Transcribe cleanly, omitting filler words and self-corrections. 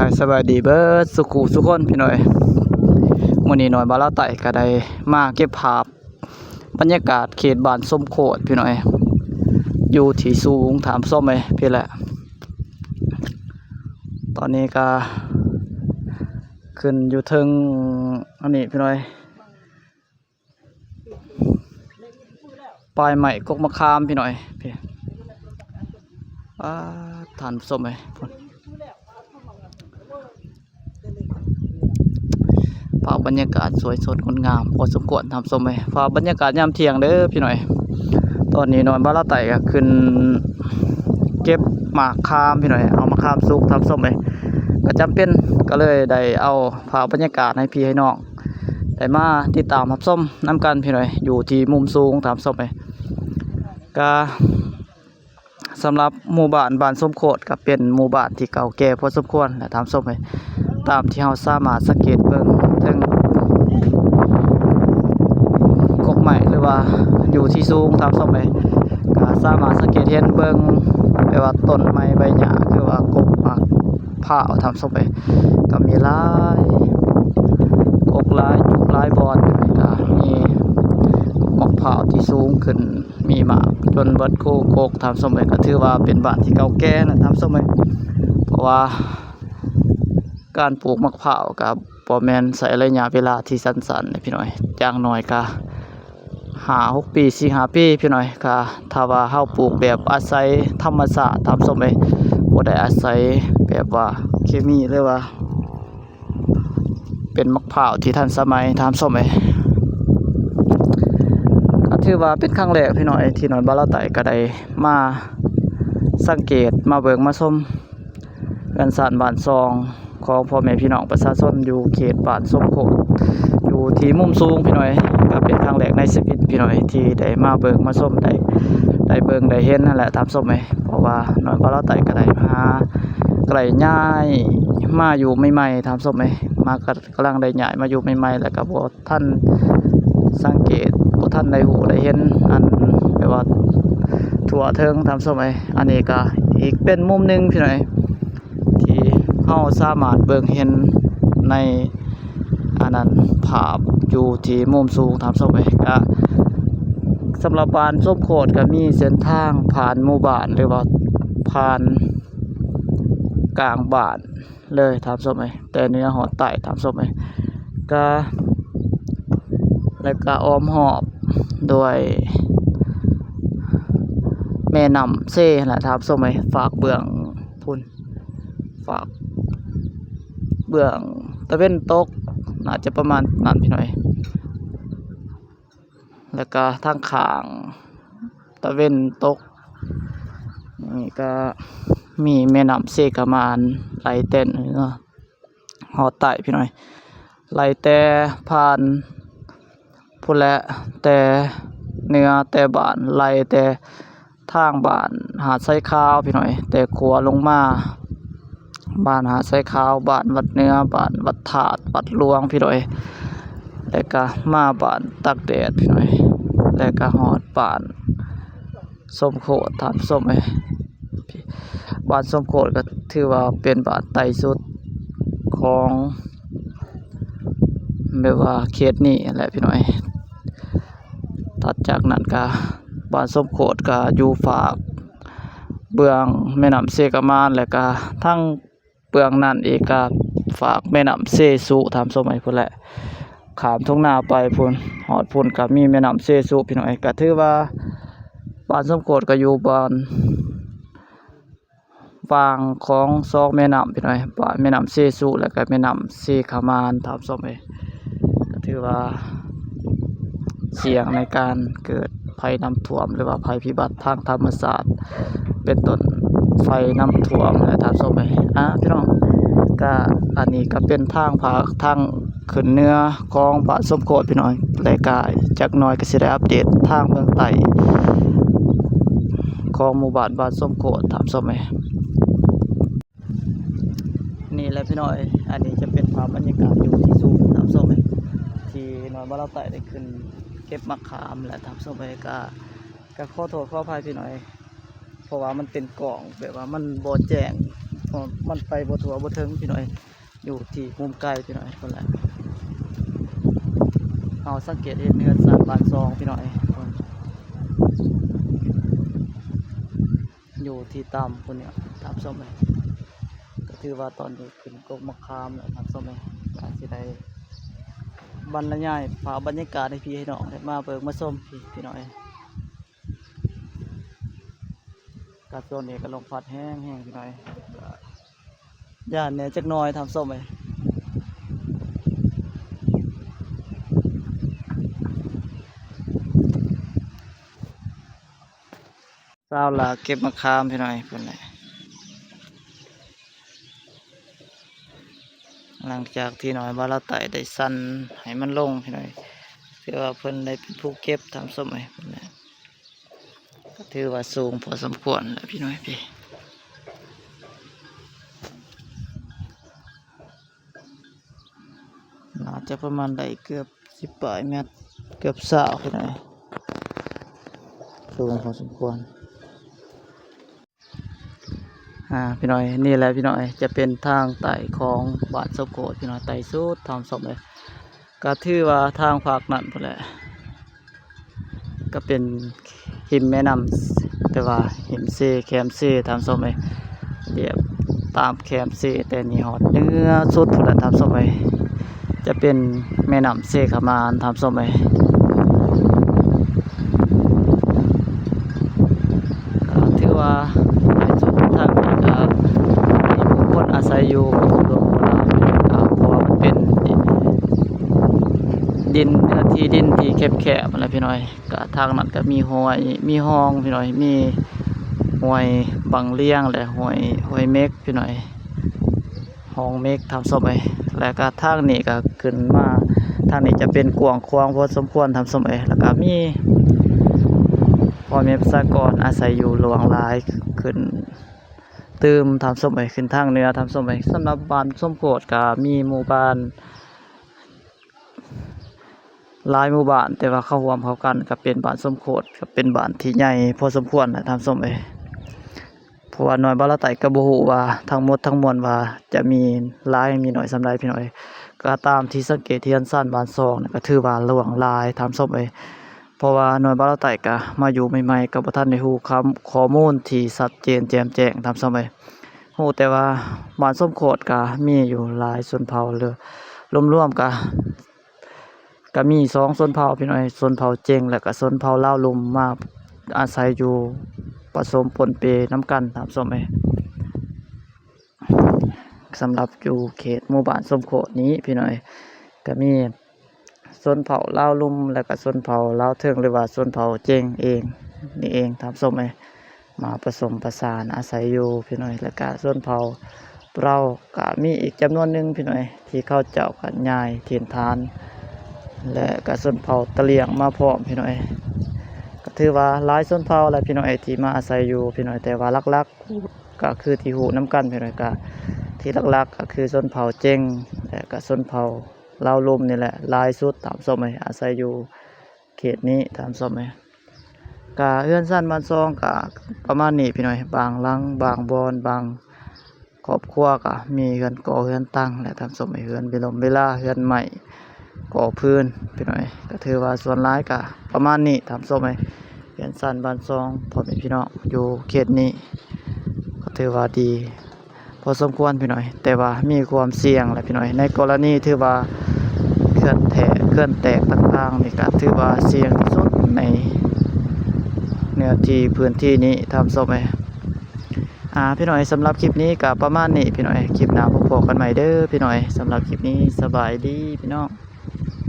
ทักสบายดีเบิดสุขุสุขคนพี่น้อยมื้อนี้หน่อยบาลาไต่ก็ได้มาเก็บภาพบรรยากาศเขตบ้านส้มโคตรพี่น้อยอยู่ที่สูงถามส้มเลยพี่แหละตอนนี้ก็ขึ้นอยู่ถึงอันนี้พี่น้อยปลายใหม่กกมะขามพี่น้อยพี่ถามส้มเลยภาพบรรยากาศสวยสดงดงามพอสมควรทำสมัยภาพบรรยากาศยามเที่ยงเด้อพี่หน่อยตอนนี้นอนบ้านละไต่ก็ขึ้นเก็บหมากคามพี่หน่อยเอามาคามสุกทำสมัยก็จำเป็นก็เลยได้เอาภาพบรรยากาศให้พี่ให้น้องได้มาติดตามทับส้มน้ำกันพี่หน่อยอยู่ที่มุมสูงทำส้มไปก็สำหรับหมู่บ้านส้มโคตรก็เป็นหมู่บ้านที่เก่าแก่พอสมควรและทำส้มไปตามที่เราสามารถสังเกตเบิ่งถึงกกใหม่หรือว่าอยู่ที่สูงตามส้มไปก็สามารถสังเกตเห็นเบิ่งแปลว่าต้นไม้ใบหญ้าคือว่ากกพร้าวทำส้มไปก็มีหลายกกหลายจุกหลายบอนก็มีมะพร้าวที่สูงขึ้นมีหมากจนเบิดคู่กกทำส้มไปก็ถือว่าเป็นบ้านที่เก่าแก่นะทำส้มไปเพราะว่าการปลูกมะพร้าวกับบ่แม่นใช้ระยะเวลาที่สั้นๆพี่น้อยอย่างน้อยก็5-6 ปี4-5 ปีพี่น้อยก็ถ้าว่าเฮาปลูกแบบอาศัยธรรมชาติตามสมัยบ่ได้อาศัยแบบว่าเคมีหรือว่าเป็นมะพร้าวที่ทันสมัยตามสมัยก็ถือว่าเป็นครั้งแรกพี่น้อยที่น้อยบ้านละไต่ก็ได้มาสังเกตมาเบิ่งมาชมเรือนซ่านบ้านซองของพ่อแม่พี่น้องประชาชนอยู่เขตบ้านส้มโคตรอยู่ที่มุมสูงพี่น้อยก็เป็นครั้งแรกในชีวิตพี่น้อยที่ได้มาเบิ่งมาชมได้เบิ่งได้เห็นนั่นแหละตามส้มเลยเพราะว่าน้อยบ้านละไต่ก็ได้ก็ได้ย้ายมาอยู่ใหม่ๆตามส้มเลยมาก็กำลังได้ย้ายมาอยู่ใหม่ๆแล้วก็บ่ท่านสังเกตบ่ท่านได้หูได้เห็นอันแบบว่าทั่วถึงตามส้มเลยอันนี้ก็อีกเป็นมุมนึงพี่น้อยที่เฮาสามารถเบิ่งเห็นในอันนั้นภาพอยู่ที่มุมสูงทำสมัยก็สำหรับบ้านส้มโคตรก็มีเส้นทางผ่านหมู่บ้านหรือว่าผ่านกลางบ้านเลยทำสมัยแต่เนื้อหอดไต่ทำสมัยก็แล้วก็อ้อมหอบโดยแม่น้ำเซ่แหละทำสมัยฝากเบื้องพุ่นฝากเบื้องตะเว้นตกน่าจะประมาณนั้นพี่หน่อยแล้วก็ทางข้างตะเว้นตกนี่ก็มีแม่น้ำเซกามานไหลเต้นหอดไต่พี่หน่อยไหลแต่ผ่านพุ่นและแต่เนื้อแต่บ้านไหลแต่ทางบ้านหาดไซขาวพี่หน่อยแต่ขัวลงมาบ้านหาดไซขาวบ้านวัดเนื้อบ้านวัดถาดวัดหลวงพี่หน่อยแล้วก็มาบ้านตักแดดพี่หน่อยแล้วก็ฮอดบ้านส้มโคตรถามส้มบ้านส้มโคตรก็ถือว่าเป็นบ้านไต่สุดของแบบว่าเขตนี้แหละพี่หน่อยถัดจากนั้นก็บ้านส้มโคตรก็อยู่ฝากเบื้องแม่น้ำเซกามานแล้วก็ทั้งเบื้องนั่นอีกก็ฝากแม่น้ำเซซุทำสมัยพุ่นแหละขามทุ่งนาไปพุ่นหอดพุ่นก็มีแม่น้ำเซซุพี่น้อยก็ถือว่าบ้านส้มโคตรก็อยู่บ้านฟางของซอกแม่น้ำพี่น้อยบ้านแม่น้ำเซซุแล้วก็แม่น้ำเซกามานทำสมัยก็ถือว่าเสี่ยงในการเกิดภัยน้ำท่วมหรือว่าภัยพิบัติทางธรรมชาติเป็นต้นไฟน้ำท่วมและทางสมัยพี่น้องก็อันนี้ก็เป็นทางทางขึ้นเนื้อของบ้านส้มโคตรพี่น้อยรายการจากน้อยก็สิได้อัปเดตทางเมืองไต่ของหมู่บ้านส้มโคตรทางสมัยนี่แหละพี่น้อยอันนี้จะเป็นภาพบรรยากาศอยู่ที่สูงทางสมัยที่น้อยบ้านเราไต่ได้ขึ้นเก็บมะขามและทำส้มไปก็ขอโทษขออภัยพี่หน่อยเพราะว่ามันเป็นกล่องแบบว่ามันบ่แจ้ง เพราะมันไปบ่ทั่วบ่ถึงพี่น้อยอยู่ที่มุมไกลพี่น้อยคนละเอาสังเกตเห็นเฮือนซ่านบ้านซองพี่น้อยคนอยู่ที่ต่ำคนเนี่ยทำส้มเลยก็ถือว่าตอนนี้ขึ้นกกมะขามแล้วทำส้มเลยก็สิได้บรรยายฝากบรรยากาศให้พี่ให้น้องได้มาเบิกมาส้มพี่น้อยกับโซนนี้ก็ลงพัดแห้งพี่น้อยย่านเนี่ยจักหน้อยทำส้มเลยเช้าละเก็บมะขามพี่น้อยเป็นไรหลังจากที่น้อยบาลาไต่ได้สั่นให้มันลงพี่น้อยถือว่าเพิ่นได้เป็นผู้เก็บทำส้มเลยเป็นไรก็ถือว่าสูงพอสมควรแล้วพี่น้อยพี่น่าจะประมาณได้เกือบ10 ปลายเมตรเกือบ20พี่น้อยสูงพอสมควรพี่น้อยนี่แหละพี่น้อยจะเป็นทางไต่ของบ้านสมโกดพี่น้อยไต่สุดทำสมเลยก็ถือว่าทางภาคนั้นพุ่นแหละก็เป็นหิมแม่น้ำแต่ว่าหิมเซแคมเซทำสมเลยเรียบตามแคมเซแต่นี่หอดเนื้อสุดพุ่นแหละทำสมเลยจะเป็นแม่น้ำเซขมานทำสมเลยก็ถือว่าทางนี้ก็มีผู้คนอาศัยอยู่รวมๆเพราะว่ามันเป็นดินเนื้อที่ดินที่แคบๆอะไรพี่น้อยก็ทางนั้นก็มีห้วยมีห้องพี่น้อยมีห้วยบังเลี้ยงและห้วยเม็กพี่น้อยห้องเม็กทำสมัยแล้วก็ทางนี้ก็ขึ้นมาทางนี้จะเป็นกว้างขวางพอสมควรทำสมัยแล้วก็มีพ่อแม่ประชากรอาศัยอยู่หลวงหลายขึ้นตืมทำส้มไปขึ้นทางเหนือทำส้มไปสำหรับบ้านส้มโขดก็มีหมู่บ้านหลายหมู่บ้านแต่ว่าเข้ารวมเข้ากันก็เป็นบ้านส้มโขดก็เป็นบ้านที่ใหญ่พอสมควรนะทำส้มไปเพราะว่าน้อยบาลาไต่ก็บ่ฮู้ว่าทั้งหมดทั้งมวลว่าจะมีหลายมีน้อยสำใดพี่น้อยก็ตามที่สังเกตที่อันซ่านบ้านซองก็ถือว่าหลวงหลายทำส้มไปเพราะว่าหน่วยบาลาไต่ก็มาอยู่ใหม่ๆกับบ่ทันได้ฮู้ข้อมูลที่ชัดเจนแจ่มแจ้งตามสมัยฮู้แต่ว่าบ้านส้มโขดก็มีอยู่หลายชนเผ่าเลยรวมๆก็มี2ชนเผ่าพี่น้อยชนเผ่าเจงและก็ชนเผ่าลาวลุมมาอาศัยอยู่ผสมปนเปน้ำกันตามสมัยสำหรับอยู่เขตหมู่บ้านส้มโขดนี้พี่น้อยก็มีชนเผ่าลาวลุมและก็ชนเผ่าลาวเทิงหรือว่าชนเผ่าเจงเองนี่เองทำส้มไอมาผสมผสานอาศัยอยู่พี่น้อยและก็ชนเผ่าเราก็มีอีกจำนวนหนึ่งพี่น้อยที่เข้าเจ้ากันยายเทียนทานและก็ชนเผ่าตะเลียงมาพร้อมพี่น้อยก็ถือว่าหลายชนเผ่าและพี่น้อยที่มาอาศัยอยู่พี่น้อยแต่ว่าหลักๆก็คือที่หูน้ำกันพี่น้อยก็ที่หลักๆก็คือชนเผ่าเจงและก็ชนเผ่าลาวลุมนี่แหละลายสุดตามสมัยอาศัยอยู่เขตนี้ตามสมัยกะเฮือนสั้นบ้านซองกะประมาณนี้พี่น้อยบางหลังบางบอนบางครอบครัวกะมีเฮือนก่อเฮือนตั้งและตามสมัยเฮือนเวลาเฮือนใหม่ก่อพื้นพี่น้อยก็ถือว่าส่วนร้ายกะประมาณนี้ตามสมัยเฮือนสั้นบ้านซองพ่อแม่พี่น้องอยู่เขตนี้ก็ถือว่าดีพอสมควรพี่น้อยแต่ว่ามีความเสี่ยงแหละพี่น้อยในกรณีถือว่าเคลื่อนแตกต่างๆนี่ก็ถือว่าเสี่ยงที่สุดในเนื้อที่พื้นที่นี้ทำส้มไอพี่น้อยสำหรับคลิปนี้ก็ประมาณนี้พี่น้อยคลิปหน้าพบกันใหม่เด้อพี่น้อยสำหรับคลิปนี้สบายดีพี่น้อง